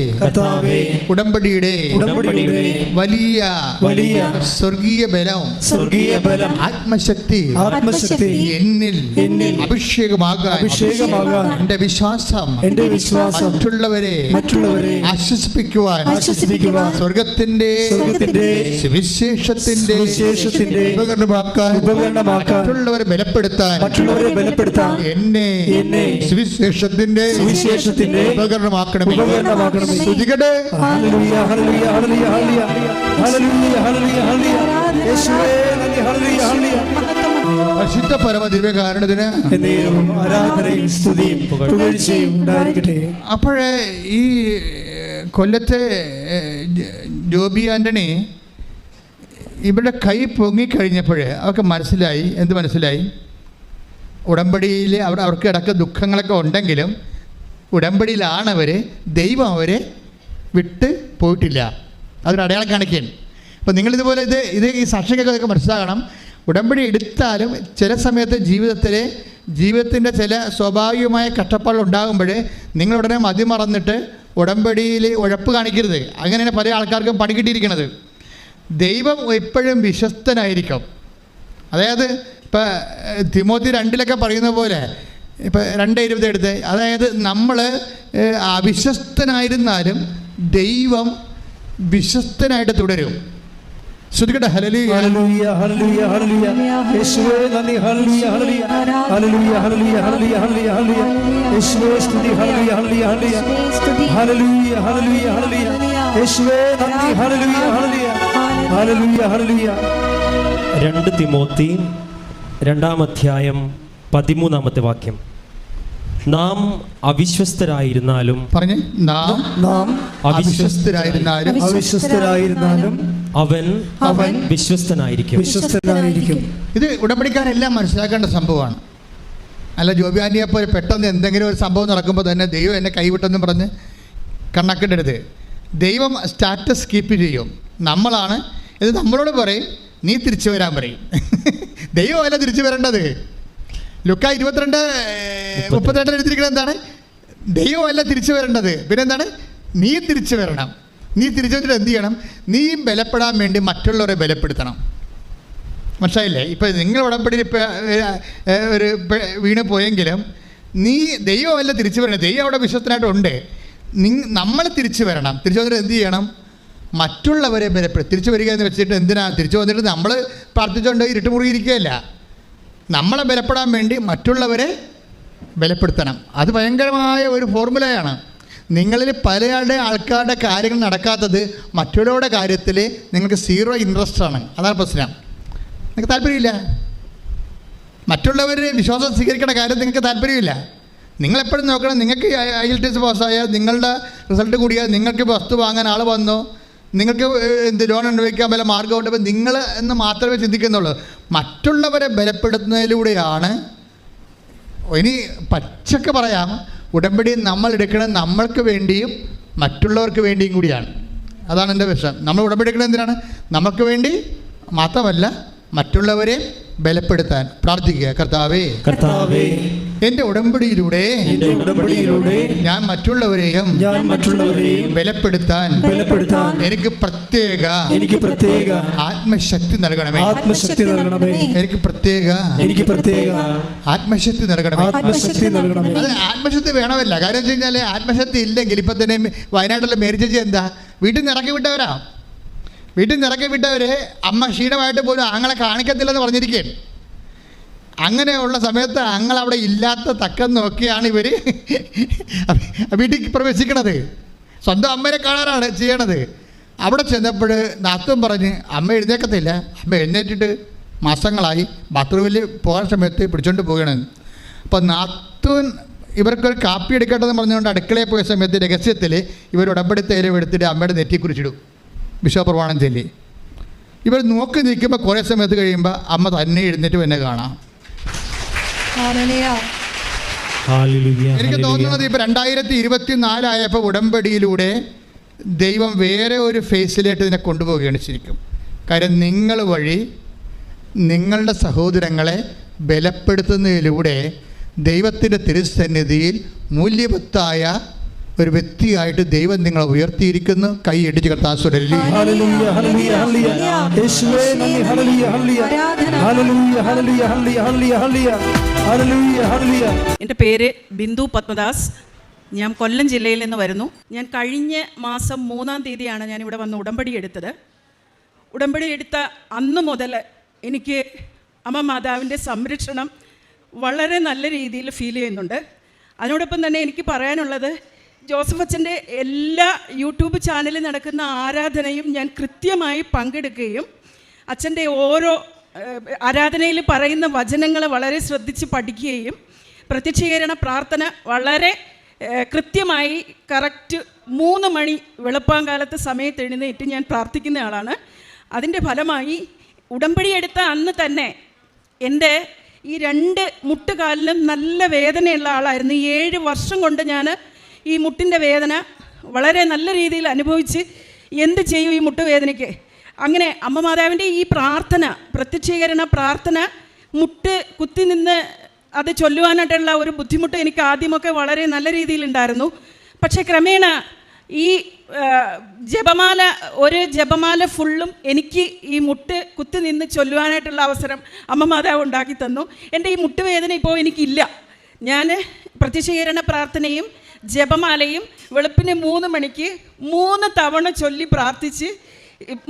Speaker 3: ഉടമ്പടിയുടെ വലിയ സ്വർഗീയ ബലം ആത്മശക്തി എന്നിൽ അഭിഷേകമാകാൻ എന്റെ വിശ്വാസം മറ്റുള്ളവരെ ആശ്വസിപ്പിക്കുവാൻ സ്വർഗത്തിന്റെ സുവിശേഷത്തിന്റെ ഉപകരണമാക്കാൻ മറ്റുള്ളവരെ ബലപ്പെടുത്താൻ എന്നെ സുവിശേഷത്തിന്റെ ഉപകരണമാക്കണമേ. സ്തുതിക്കട്ടെ. പരിശുദ്ധ പരമ ദിവ്യകാരുണ്യത്തിന് അപ്പോഴേ ഈ കൊല്ലത്തെ ജോബി ആൻ്റണി ഇവിടെ കൈ പൊങ്ങിക്കഴിഞ്ഞപ്പോഴേ അവർക്ക് മനസ്സിലായി. എന്ത് മനസ്സിലായി? ഉടമ്പടിയിൽ അവർക്ക് ഇടയ്ക്ക് ദുഃഖങ്ങളൊക്കെ ഉണ്ടെങ്കിലും ഉടമ്പടിയിലാണവർ. ദൈവം അവരെ വിട്ട് പോയിട്ടില്ല. അതൊരു അടയാളം കാണിക്കുകയാണ്. അപ്പോൾ നിങ്ങളിതുപോലെ ഈ സാക്ഷികൾക്കൊക്കെ മനസ്സിലാകണം. ഉടമ്പടി എടുത്താലും ചില സമയത്ത് ജീവിതത്തിൻ്റെ ചില സ്വാഭാവികമായ കഷ്ടപ്പാടുകൾ ഉണ്ടാകുമ്പോൾ നിങ്ങളുടനെ മതിമറന്നിട്ട് ഉടമ്പടിയിൽ ഉഴപ്പ് കാണിക്കരുത്. അങ്ങനെയാണ് പല ആൾക്കാർക്കും പണി കിട്ടിയിരിക്കുന്നത്. ദൈവം എപ്പോഴും വിശ്വസ്തനായിരിക്കും. അതായത് ഇപ്പോൾ തിമോത്തി 2 പറയുന്ന പോലെ, ഇപ്പോൾ 2:20 എടുത്ത്, അതായത് നമ്മൾ അവിശ്വസ്തനായിരുന്നാലും ദൈവം വിശ്വസ്തനായിട്ട് തുടരും. ശ്രദ്ധിക്കട്ടെ. Hallelujah hallelujah hallelujah hallelujah. യേശുവേ നന്ദി. Hallelujah hallelujah hallelujah hallelujah hallelujah hallelujah. യേശുവേ സ്തുതി. Hallelujah hallelujah hallelujah hallelujah hallelujah hallelujah. യേശുവേ നന്ദി. Hallelujah hallelujah hallelujah hallelujah.
Speaker 1: 2 Timothy 2-ാം അധ്യായം 13-ാമത്തെ വാക്യം. നാം അവിശ്വസ്തരായിരുന്നാലും
Speaker 3: നാം അവിശ്വസ്തരായിരുന്നാലും
Speaker 1: അവൻ വിശ്വസ്തനായിരിക്കും.
Speaker 3: ഇത് ഉടമ്പടിക്കാരെല്ലാം മനസ്സിലാക്കേണ്ട സംഭവമാണ്. അല്ല ജോബിയാനിയെപ്പോലെ പെട്ടെന്ന് എന്തെങ്കിലും ഒരു സംഭവം നടക്കുമ്പോൾ തന്നെ ദൈവം എന്നെ കൈവിട്ടെന്ന് പറഞ്ഞ് കണ്ണാക്കിടരുത്. ദൈവം സ്റ്റാറ്റസ് കീപ്പ് ചെയ്യും. നമ്മളാണ് ഇത്. നമ്മളോട് പറയും നീ തിരിച്ചു വരാൻ പറയും. ദൈവമല്ല തിരിച്ചു വരേണ്ടത്. ലൂക്കാ 22:32 എടുത്തിരിക്കുന്നത് എന്താണ്? ദൈവമല്ല തിരിച്ചു വരേണ്ടത്. പിന്നെന്താണ്? നീ തിരിച്ചു വരണം. നീ തിരിച്ചു വന്നിട്ട് എന്ത് ചെയ്യണം? നീയും ബലപ്പെടാൻ വേണ്ടി മറ്റുള്ളവരെ ബലപ്പെടുത്തണം. മനസ്സിലായില്ലേ? ഇപ്പം നിങ്ങൾ ഉടമ്പടിയിൽ ഒരു വീണ് പോയെങ്കിലും ദൈവമല്ല തിരിച്ചു വരണം. ദൈവം അവിടെ വിശ്വസ്തനായിട്ടുണ്ട്. നമ്മൾ തിരിച്ചു വരണം. തിരിച്ചു വന്നിട്ട് എന്ത് ചെയ്യണം? മറ്റുള്ളവരെ ബലപ്പെടുത്തി. തിരിച്ചു വരിക എന്ന് വെച്ചിട്ട് എന്തിനാ? തിരിച്ചു വന്നിട്ട് നമ്മൾ പ്രാർത്ഥിച്ചുകൊണ്ട് ഇരുട്ടുമുറിയിരിക്കുകയല്ല. നമ്മളെ ബലപ്പെടാൻ വേണ്ടി മറ്റുള്ളവരെ ബലപ്പെടുത്തണം. അത് ഭയങ്കരമായ ഒരു ഫോർമുലയാണ്. നിങ്ങളിൽ ആൾക്കാരുടെ കാര്യങ്ങൾ നടക്കാത്തത് മറ്റുള്ളവരുടെ കാര്യത്തിൽ നിങ്ങൾക്ക് 0 ഇൻട്രസ്റ്റ് ആണ്. അതാണ് പ്രശ്നം. നിങ്ങൾക്ക് താല്പര്യമില്ല. മറ്റുള്ളവർ വിശ്വാസം സ്വീകരിക്കേണ്ട കാര്യം നിങ്ങൾക്ക് താല്പര്യമില്ല. നിങ്ങളെപ്പോഴും നോക്കണം, നിങ്ങൾക്ക് IELTS പാസ്സായാൽ, നിങ്ങളുടെ റിസൾട്ട് കൂടിയാൽ, നിങ്ങൾക്ക് വസ്തു വാങ്ങാൻ ആൾ വന്നോ, നിങ്ങൾക്ക് ലോൺ അനുഭവിക്കാൻ വല്ല മാർഗമുണ്ട്, അപ്പോൾ നിങ്ങൾ എന്ന് മാത്രമേ ചിന്തിക്കുന്നുള്ളൂ. മറ്റുള്ളവരെ ബലപ്പെടുത്തുന്നതിലൂടെയാണ്. ഇനി പച്ചക്ക് പറയാം, ഉടമ്പടി നമ്മൾ എടുക്കുന്നത് നമ്മൾക്ക് വേണ്ടിയും മറ്റുള്ളവർക്ക് വേണ്ടിയും കൂടിയാണ്. അതാണ് എൻ്റെ പ്രശ്നം. നമ്മൾ ഉടമ്പടി എടുക്കുന്നത് എന്തിനാണ്? നമുക്ക് വേണ്ടി മാത്രമല്ല, മറ്റുള്ളവരെ ബലപ്പെടുത്താൻ പ്രാർത്ഥിക്കുക. കർത്താവേ, എൻ്റെ ഉടമ്പടിയിലൂടെ ഞാൻ മറ്റുള്ളവരെയും ബലപ്പെടുത്താൻ എനിക്ക് പ്രത്യേക ആത്മശക്തി നൽകണമേ. എനിക്ക് പ്രത്യേക ആത്മശക്തി നൽകണമേ. അത് ആത്മശക്തി വേണമല്ല. കാര്യം വെച്ച് കഴിഞ്ഞാൽ ആത്മശക്തി ഇല്ലെങ്കിൽ ഇപ്പം തന്നെ വയനാട്ടിലെ മേരി ചേച്ചി എന്താ വീട്ടിൽ നിന്ന് ഇറക്കി വിട്ടവരാ. വീട്ടിൽ നിന്ന് ഇറക്കി വിട്ടവരെ അമ്മ ക്ഷീണമായിട്ട് പോലും ആങ്ങളെ കാണിക്കത്തില്ലെന്ന് പറഞ്ഞിരിക്കുകയാണ്. അങ്ങനെയുള്ള സമയത്ത് ആങ്ങളവിടെ ഇല്ലാത്ത തക്കം നോക്കിയാണ് ഇവർ വീട്ടിൽ പ്രവേശിക്കണത്. സ്വന്തം അമ്മേനെ കാണാനാണ് ചെയ്യണത്. അവിടെ ചെന്നപ്പോൾ നാത്തൂൻ പറഞ്ഞ് അമ്മ എഴുന്നേക്കത്തില്ല. അമ്മ എഴുന്നേറ്റിട്ട് മാസങ്ങളായി ബാത്റൂമിൽ പോകാൻ സമയത്ത് പിടിച്ചോണ്ട് പോവുകയാണ്. അപ്പോൾ നാത്തൂൻ ഇവർക്കൊരു കാപ്പി എടുക്കട്ടെന്ന് പറഞ്ഞുകൊണ്ട് അടുക്കളയിൽ പോയ സമയത്ത് രഹസ്യത്തിൽ ഇവർ ഉടമ്പടി തേയില എടുത്തിട്ട് അമ്മയുടെ നെറ്റി കുറിച്ചിടും, വിശ്വപ്രമാണം ചൊല്ലി. ഇവർ നോക്കി നിൽക്കുമ്പോൾ കുറേ സമയത്ത് കഴിയുമ്പോൾ അമ്മ തന്നെ എഴുന്നേറ്റ് എന്നെ കാണാം. എനിക്ക് തോന്നുന്നത് ഇപ്പോൾ 2024 ആയപ്പോൾ ഉടമ്പടിയിലൂടെ ദൈവം വേറെ ഒരു ഫേസിലേക്ക് ഇതിനെ കൊണ്ടുപോവുകയാണ് ശരിക്കും. കാര്യം നിങ്ങൾ വഴി നിങ്ങളുടെ സഹോദരങ്ങളെ ബലപ്പെടുത്തുന്നതിലൂടെ ദൈവത്തിൻ്റെ തിരുസന്നിധിയിൽ മൂല്യവത്തായ ഒരു വ്യക്തിയായിട്ട് ദൈവം നിങ്ങളെ ഉയർത്തിയിരിക്കുന്നു. കൈ ഇടിച്ച് കർത്താവ്
Speaker 4: എൻ്റെ പേര് ബിന്ദു പത്മദാസ്. ഞാൻ കൊല്ലം ജില്ലയിൽ നിന്ന് വരുന്നു. ഞാൻ കഴിഞ്ഞ മാസം 3-ാം തീയതിയാണ് ഞാൻ ഇവിടെ വന്ന് ഉടമ്പടി എടുത്തത്. ഉടമ്പടി എടുത്ത അന്ന് മുതൽ എനിക്ക് അമ്മ മാതാവിൻ്റെ സംരക്ഷണം വളരെ നല്ല രീതിയിൽ ഫീൽ ചെയ്യുന്നുണ്ട്. അതിനോടൊപ്പം തന്നെ എനിക്ക് പറയാനുള്ളത്, ജോസഫ് അച്ഛൻ്റെ എല്ലാ യൂട്യൂബ് ചാനലിൽ നടക്കുന്ന ആരാധനയും ഞാൻ കൃത്യമായി പങ്കെടുക്കുകയും അച്ഛൻ്റെ ഓരോ ആരാധനയിൽ പറയുന്ന വചനങ്ങൾ വളരെ ശ്രദ്ധിച്ച് പഠിക്കുകയും പ്രത്യക്ഷീകരണ പ്രാർത്ഥന വളരെ കൃത്യമായി കറക്റ്റ് 3 മണി വെളുപ്പാങ്കാലത്ത് സമയത്ത് എഴുന്നേറ്റ് ഞാൻ പ്രാർത്ഥിക്കുന്ന ആളാണ്. അതിൻ്റെ ഫലമായി ഉടമ്പടി എടുത്ത അന്ന് തന്നെ എൻ്റെ ഈ 2 മുട്ടുകാലിലും നല്ല വേദനയുള്ള ആളായിരുന്നു. 7 വർഷം കൊണ്ട് ഞാൻ ഈ മുട്ടിൻ്റെ വേദന വളരെ നല്ല രീതിയിൽ അനുഭവിച്ച് എന്ത് ചെയ്യും ഈ മുട്ടുവേദനയ്ക്ക്. അങ്ങനെ അമ്മ മാതാവിൻ്റെ ഈ പ്രാർത്ഥന, പ്രത്യക്ഷീകരണ പ്രാർത്ഥന, മുട്ട് കുത്തി നിന്ന് അത് ചൊല്ലുവാനായിട്ടുള്ള ഒരു ബുദ്ധിമുട്ട് എനിക്ക് ആദ്യമൊക്കെ വളരെ നല്ല രീതിയിലുണ്ടായിരുന്നു. പക്ഷേ ക്രമേണ ഈ ജപമാല ഫുള്ളും എനിക്ക് ഈ മുട്ട് കുത്തി നിന്ന് ചൊല്ലുവാനായിട്ടുള്ള അവസരം അമ്മ മാതാവ് ഉണ്ടാക്കി തന്നു. എൻ്റെ ഈ മുട്ടുവേദന ഇപ്പോൾ എനിക്കില്ല. ഞാൻ പ്രത്യക്ഷീകരണ പ്രാർത്ഥനയും ജപമാലയും വെളുപ്പിന് 3 മണിക്ക് 3 തവണ ചൊല്ലി പ്രാർത്ഥിച്ച്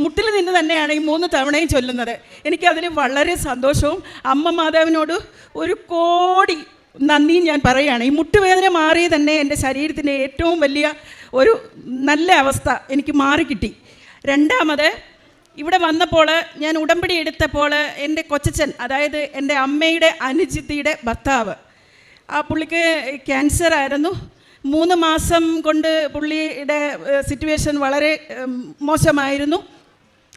Speaker 4: മുട്ടിൽ നിന്ന് തന്നെയാണ് ഈ 3 തവണയും ചൊല്ലുന്നത്. എനിക്കതിൽ വളരെ സന്തോഷവും അമ്മ മാതാവിനോട് 1 കോടി നന്ദിയും ഞാൻ പറയുകയാണ്. ഈ മുട്ടുവേദന മാറി തന്നെ എൻ്റെ ശരീരത്തിൻ്റെ ഏറ്റവും വലിയ ഒരു നല്ല അവസ്ഥ എനിക്ക് മാറിക്കിട്ടി. രണ്ടാമത് ഇവിടെ വന്നപ്പോൾ ഞാൻ ഉടമ്പടി എടുത്തപ്പോൾ എൻ്റെ കൊച്ചച്ഛൻ, അതായത് എൻ്റെ അമ്മയുടെ അനുജിത്തിയുടെ ഭർത്താവ്, ആ പുള്ളിക്ക് ക്യാൻസർ ആയിരുന്നു. 3 മാസം കൊണ്ട് പുള്ളിയുടെ സിറ്റുവേഷൻ വളരെ മോശമായിരുന്നു.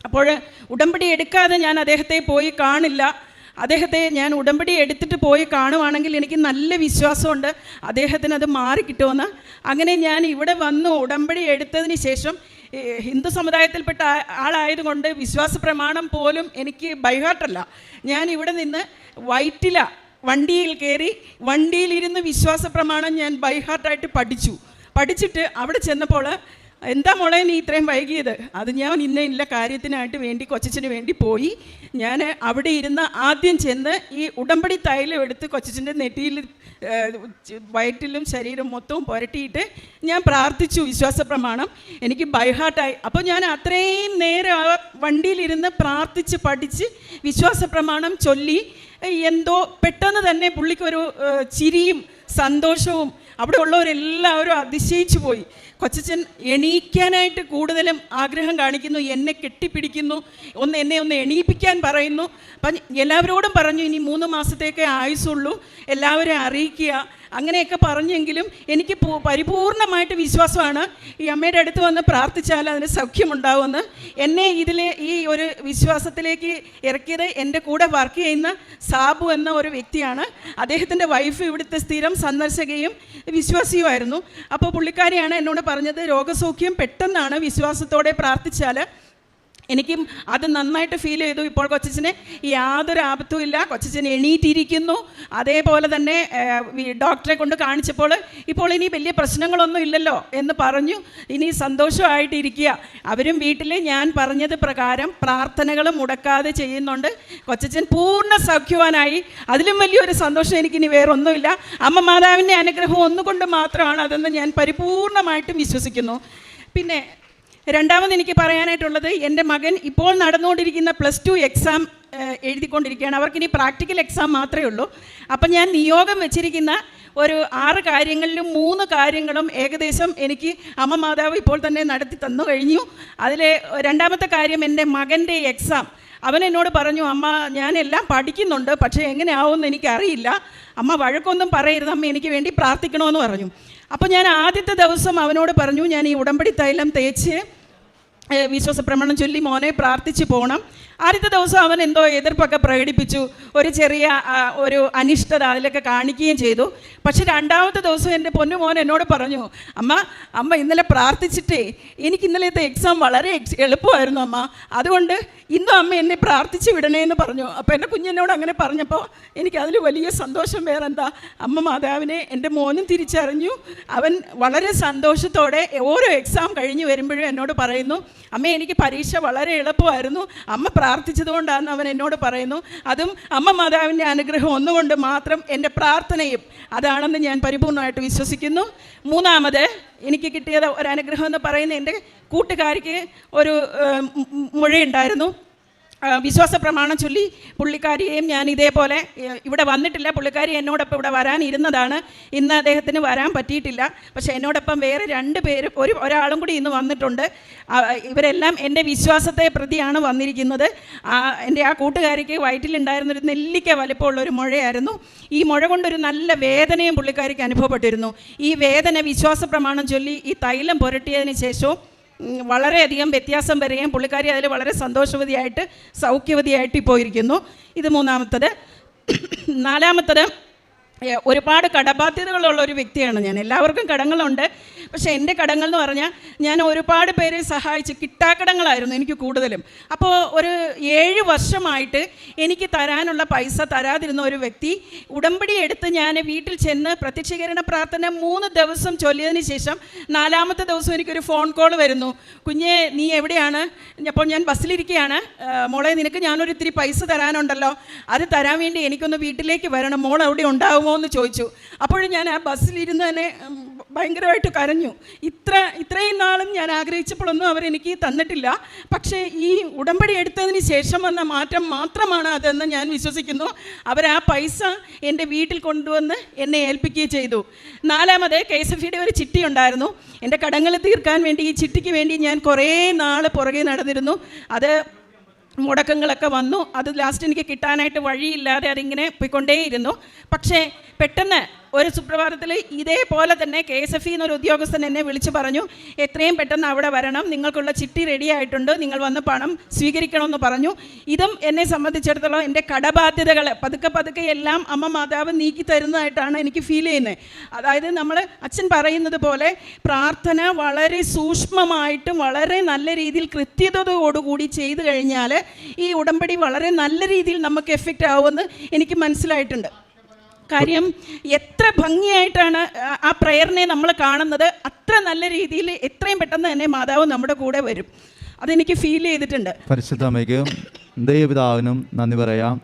Speaker 4: അപ്പോൾ ഉടമ്പടി എടുക്കാതെ ഞാൻ അദ്ദേഹത്തെ പോയി കാണില്ല. അദ്ദേഹത്തെ ഞാൻ ഉടമ്പടി എടുത്തിട്ട് പോയി കാണുവാണെങ്കിൽ എനിക്ക് നല്ല വിശ്വാസമുണ്ട് അദ്ദേഹത്തിന് അത് മാറിക്കിട്ടുമെന്ന്. അങ്ങനെ ഞാൻ ഇവിടെ വന്ന് ഉടമ്പടി എടുത്തതിന് ശേഷം ഹിന്ദു സമുദായത്തിൽപ്പെട്ട ആളായതുകൊണ്ട് വിശ്വാസ പ്രമാണം പോലും എനിക്ക് ബൈഹാർട്ടല്ല. ഞാൻ ഇവിടെ നിന്ന് വണ്ടിയിൽ കയറി വണ്ടിയിലിരുന്ന് വിശ്വാസ പ്രമാണം ഞാൻ ബൈഹാർട്ടായിട്ട് പഠിച്ചിട്ട് അവിടെ ചെന്നപ്പോൾ, എന്താ മോളെ നീ ഇത്രയും വൈകിയത്? അത് ഞാൻ ഇന്ന കാര്യത്തിനായിട്ട് വേണ്ടി കൊച്ചച്ഛന് വേണ്ടി പോയി. ഞാൻ അവിടെ ഇരുന്ന് ആദ്യം ചെന്ന് ഈ ഉടമ്പടി തൈലം എടുത്ത് കൊച്ചച്ഛൻ്റെ നെറ്റിയിൽ വയറ്റിലും ശരീരം മൊത്തവും പുരട്ടിയിട്ട് ഞാൻ പ്രാർത്ഥിച്ചു വിശ്വാസ പ്രമാണം. എനിക്ക് ബൈഹാർട്ടായി. അപ്പോൾ ഞാൻ അത്രയും നേരം ആ വണ്ടിയിലിരുന്ന് പ്രാർത്ഥിച്ച് പഠിച്ച് വിശ്വാസ പ്രമാണം ചൊല്ലി എന്തോ പെട്ടെന്ന് തന്നെ പുള്ളിക്കൊരു ചിരിയും സന്തോഷവും അവിടെ ഉള്ളവരെല്ലാവരും അതിശയിച്ചു പോയി. കൊച്ചച്ഛൻ എണീക്കാനായിട്ട് കൂടുതലും ആഗ്രഹം കാണിക്കുന്നു, എന്നെ കെട്ടിപ്പിടിക്കുന്നു, എന്നെ ഒന്ന് എണീപ്പിക്കാൻ പറയുന്നു. അപ്പം എല്ലാവരോടും പറഞ്ഞു, ഇനി 3 മാസത്തേക്കേ ആയുസുള്ളൂ, എല്ലാവരെയും അറിയിക്കുക, അങ്ങനെയൊക്കെ പറഞ്ഞെങ്കിലും എനിക്ക് പരിപൂർണമായിട്ട് വിശ്വാസമാണ് ഈ അമ്മയുടെ അടുത്ത് വന്ന് പ്രാർത്ഥിച്ചാൽ അതിന് സൗഖ്യമുണ്ടാവുമെന്ന്. എന്നെ ഈ ഒരു വിശ്വാസത്തിലേക്ക് ഇറക്കിയത് എൻ്റെ കൂടെ വർക്ക് ചെയ്യുന്ന സാബു എന്ന ഒരു വ്യക്തിയാണ്. അദ്ദേഹത്തിൻ്റെ വൈഫ് ഇവിടുത്തെ സ്ഥിരം സന്ദർശകയും വിശ്വാസിയുമായിരുന്നു. അപ്പോൾ പുള്ളിക്കാരിയാണ് എന്നോട് പറഞ്ഞത്, രോഗസൗഖ്യം പെട്ടെന്നാണ് വിശ്വാസത്തോടെ പ്രാർത്ഥിച്ചാൽ. എനിക്കും അത് നന്നായിട്ട് ഫീൽ ചെയ്തു. ഇപ്പോൾ കൊച്ചച്ഛന് യാതൊരു ആപത്തും ഇല്ല, കൊച്ചച്ഛൻ എണീറ്റിരിക്കുന്നു. അതേപോലെ തന്നെ ഡോക്ടറെ കൊണ്ട് കാണിച്ചപ്പോൾ ഇപ്പോൾ ഇനി വലിയ പ്രശ്നങ്ങളൊന്നും ഇല്ലല്ലോ എന്ന് പറഞ്ഞു. ഇനി സന്തോഷമായിട്ടിരിക്കുക. അവരും വീട്ടിൽ ഞാൻ പറഞ്ഞത് പ്രകാരം പ്രാർത്ഥനകൾ മുടക്കാതെ ചെയ്യുന്നുണ്ട്. കൊച്ചച്ഛൻ പൂർണ്ണ സൗഖ്യവാനായി. അതിലും വലിയൊരു സന്തോഷം എനിക്കിനി വേറൊന്നുമില്ല. അമ്മ മാതാവിൻ്റെ അനുഗ്രഹം ഒന്നുകൊണ്ട് മാത്രമാണ് അതെന്ന് ഞാൻ പരിപൂർണമായിട്ടും വിശ്വസിക്കുന്നു. പിന്നെ രണ്ടാമത് എനിക്ക് പറയാനായിട്ടുള്ളത്, എൻ്റെ മകൻ ഇപ്പോൾ നടന്നുകൊണ്ടിരിക്കുന്ന +2 എക്സാം എഴുതിക്കൊണ്ടിരിക്കുകയാണ്. അവർക്കിനി പ്രാക്ടിക്കൽ എക്സാം മാത്രമേ ഉള്ളൂ. അപ്പം ഞാൻ നിയോഗം വെച്ചിരിക്കുന്ന ഒരു 6 കാര്യങ്ങളിലും 3 കാര്യങ്ങളും ഏകദേശം എനിക്ക് അമ്മ മാതാവ് ഇപ്പോൾ തന്നെ നടത്തി തന്നു കഴിഞ്ഞു. അതിൽ രണ്ടാമത്തെ കാര്യം, എൻ്റെ മകൻ്റെ എക്സാം. അവൻ എന്നോട് പറഞ്ഞു, അമ്മ ഞാനെല്ലാം പഠിക്കുന്നുണ്ട്, പക്ഷേ എങ്ങനെയാവുമെന്ന് എനിക്കറിയില്ല, അമ്മ വഴക്കൊന്നും പറയരുത്, അമ്മ എനിക്ക് വേണ്ടി പ്രാർത്ഥിക്കണമെന്ന് പറഞ്ഞു. അപ്പോൾ ഞാൻ ആദ്യത്തെ ദിവസം അവനോട് പറഞ്ഞു, ഞാൻ ഈ ഉടമ്പടി തൈലം തേച്ച് വിശ്വാസ പ്രമാണം ചൊല്ലി മോനെ പ്രാർത്ഥിച്ച് പോകണം. ആദ്യത്തെ ദിവസം അവൻ എന്തോ എതിർപ്പൊക്കെ പ്രകടിപ്പിച്ചു, ഒരു ചെറിയ ഒരു അനിഷ്ടത അതിലൊക്കെ കാണിക്കുകയും ചെയ്തു. പക്ഷെ രണ്ടാമത്തെ ദിവസം എൻ്റെ പൊന്നു മോൻ എന്നോട് പറഞ്ഞു, അമ്മ ഇന്നലെ പ്രാർത്ഥിച്ചിട്ടേ എനിക്ക് ഇന്നലത്തെ എക്സാം വളരെ എളുപ്പമായിരുന്നു അമ്മ, അതുകൊണ്ട് ഇന്നും അമ്മ എന്നെ പ്രാർത്ഥിച്ച് വിടണേ എന്ന് പറഞ്ഞു. അപ്പോൾ എൻ്റെ കുഞ്ഞിനോട് അങ്ങനെ പറഞ്ഞപ്പോൾ എനിക്കതിൽ വലിയ സന്തോഷം. വേറെന്താ, അമ്മ മാതാവിനെ എൻ്റെ മോനും തിരിച്ചറിഞ്ഞു. അവൻ വളരെ സന്തോഷത്തോടെ ഓരോ എക്സാം കഴിഞ്ഞ് വരുമ്പോഴും എന്നോട് പറയുന്നു, അമ്മ എനിക്ക് പരീക്ഷ വളരെ എളുപ്പമായിരുന്നു, അമ്മ പ്രാർത്ഥിച്ചതുകൊണ്ടാണെന്ന് അവൻ എന്നോട് പറയുന്നു. അതും അമ്മ മാതാവിൻ്റെ അനുഗ്രഹം ഒന്നുകൊണ്ട് മാത്രം, എൻ്റെ പ്രാർത്ഥനയും അതാണെന്ന് ഞാൻ പരിപൂർണമായിട്ട് വിശ്വസിക്കുന്നു. മൂന്നാമത് എനിക്ക് കിട്ടിയത് ഒരു അനുഗ്രഹം എന്ന് പറയുന്നത്, എൻ്റെ കൂട്ടുകാരിക്ക് ഒരു മുഴയുണ്ടായിരുന്നു. വിശ്വാസ പ്രമാണം ചൊല്ലി പുള്ളിക്കാരിയെയും ഞാൻ ഇതേപോലെ ഇവിടെ വന്നിട്ടില്ല, പുള്ളിക്കാരി എന്നോടൊപ്പം ഇവിടെ വരാനിരുന്നതാണ്. ഇന്ന് അദ്ദേഹത്തിന് വരാൻ പറ്റിയിട്ടില്ല. പക്ഷേ എന്നോടൊപ്പം വേറെ 2 പേര്, ഒരാളും കൂടി ഇന്ന് വന്നിട്ടുണ്ട്. ഇവരെല്ലാം എൻ്റെ വിശ്വാസത്തെ പ്രതിയാണ് വന്നിരിക്കുന്നത്. എൻ്റെ ആ കൂട്ടുകാരിക്ക് വയറ്റിലുണ്ടായിരുന്നൊരു നെല്ലിക്ക വലിപ്പമുള്ളൊരു മുഴയായിരുന്നു. ഈ മുഴ കൊണ്ടൊരു നല്ല വേദനയും പുള്ളിക്കാരിക്ക് അനുഭവപ്പെട്ടിരുന്നു. ഈ വേദന വിശ്വാസ പ്രമാണം ചൊല്ലി ഈ തൈലം പുരട്ടിയതിന് ശേഷവും വളരെയധികം വ്യത്യാസം വരികയും പുള്ളിക്കാരി അതിൽ വളരെ സന്തോഷവതിയായിട്ട് സൗഖ്യവതിയായിട്ട് ഇപ്പോൾ ഇരിക്കുന്നു. ഇത് മൂന്നാമത്തത്. നാലാമത്തത്, ഒരുപാട് കടബാധ്യതകളുള്ള ഒരു വ്യക്തിയാണ് ഞാൻ. എല്ലാവർക്കും കടങ്ങളുണ്ട്, പക്ഷേ എൻ്റെ കടങ്ങൾ എന്ന് പറഞ്ഞാൽ ഞാൻ ഒരുപാട് പേരെ സഹായിച്ച് കിട്ടാക്കടങ്ങളായിരുന്നു എനിക്ക് കൂടുതലും. അപ്പോൾ ഒരു 7 വർഷമായിട്ട് എനിക്ക് തരാനുള്ള പൈസ തരാതിരുന്ന ഒരു വ്യക്തി ഉടമ്പടി എടുത്ത് ഞാൻ വീട്ടിൽ ചെന്ന് പ്രത്യക്ഷീകരണ പ്രാർത്ഥന 3 ദിവസം ചൊല്ലിയതിന് ശേഷം 4ാമത്തെ ദിവസം എനിക്കൊരു ഫോൺ കോൾ വരുന്നു, കുഞ്ഞെ നീ എവിടെയാണ്? അപ്പോൾ ഞാൻ ബസ്സിലിരിക്കുകയാണ്, മോളെ നിനക്ക് ഞാനൊരു ഇത്തിരി പൈസ തരാനുണ്ടല്ലോ, അത് തരാൻ വേണ്ടി എനിക്കൊന്ന് വീട്ടിലേക്ക് വരണം, മോൾ അവിടെ ഉണ്ടാവുമോ എന്ന് ചോദിച്ചു. അപ്പോഴും ഞാൻ ആ ബസ്സിലിരുന്ന് തന്നെ ഭയങ്കരമായിട്ട് കരഞ്ഞു. ഇത്രയും നാളും ഞാൻ ആഗ്രഹിച്ചപ്പോഴൊന്നും അവരെനിക്ക് തന്നിട്ടില്ല. പക്ഷേ ഈ ഉടമ്പടി എടുത്തതിന് ശേഷം വന്ന മാറ്റം മാത്രമാണ് അതെന്ന് ഞാൻ വിശ്വസിക്കുന്നു. അവർ ആ പൈസ എൻ്റെ വീട്ടിൽ കൊണ്ടുവന്ന് എന്നെ ഏൽപ്പിക്കുകയും ചെയ്തു. 4ാമത്, KSFയുടെ ഒരു ചിട്ടി ഉണ്ടായിരുന്നു. എൻ്റെ കടങ്ങൾ തീർക്കാൻ വേണ്ടി ഈ ചിട്ടിക്ക് വേണ്ടി ഞാൻ കുറേ നാൾ പുറകെ നടന്നിരുന്നു. അത് മുടക്കങ്ങളൊക്കെ വന്നു. അത് ലാസ്റ്റ് എനിക്ക് കിട്ടാനായിട്ട് വഴിയില്ലാതെ അതിങ്ങനെ പോയിക്കൊണ്ടേയിരുന്നു. പക്ഷേ പെട്ടെന്ന് ഒരു സുപ്രഭാതത്തിൽ ഇതേപോലെ തന്നെ KSF എന്നൊരു ഉദ്യോഗസ്ഥൻ എന്നെ വിളിച്ചു പറഞ്ഞു, എത്രയും പെട്ടെന്ന് അവിടെ വരണം, നിങ്ങൾക്കുള്ള ചിട്ടി റെഡി ആയിട്ടുണ്ട്, നിങ്ങൾ വന്ന് പണം സ്വീകരിക്കണമെന്ന് പറഞ്ഞു. ഇതും എന്നെ സംബന്ധിച്ചിടത്തോളം എൻ്റെ കടബാധ്യതകൾ പതുക്കെ എല്ലാം അമ്മ മാതാവ് നീക്കി തരുന്നതായിട്ടാണ് എനിക്ക് ഫീൽ ചെയ്യുന്നത്. അതായത് നമ്മൾ അച്ഛൻ പറയുന്നത് പോലെ പ്രാർത്ഥന വളരെ സൂക്ഷ്മമായിട്ടും വളരെ നല്ല രീതിയിൽ കൃത്യതയോടുകൂടി ചെയ്തു കഴിഞ്ഞാൽ ഈ ഉടമ്പടി വളരെ നല്ല രീതിയിൽ നമുക്ക് എഫക്റ്റ് ആവുമെന്ന് എനിക്ക് മനസ്സിലായിട്ടുണ്ട്. കാര്യം എത്ര ഭംഗിയായിട്ടാണ് ആ പ്രയറിനെ നമ്മൾ കാണുന്നത്, അത്ര നല്ല രീതിയിൽ എത്രയും പെട്ടെന്ന് തന്നെ മാതാവ് നമ്മുടെ കൂടെ വരും. അതെനിക്ക് ഫീൽ ചെയ്തിട്ടുണ്ട്.
Speaker 2: പരിശുദ്ധ അമ്മയ്ക്കും ദൈവപിതാവിനും നന്ദി പറയാം.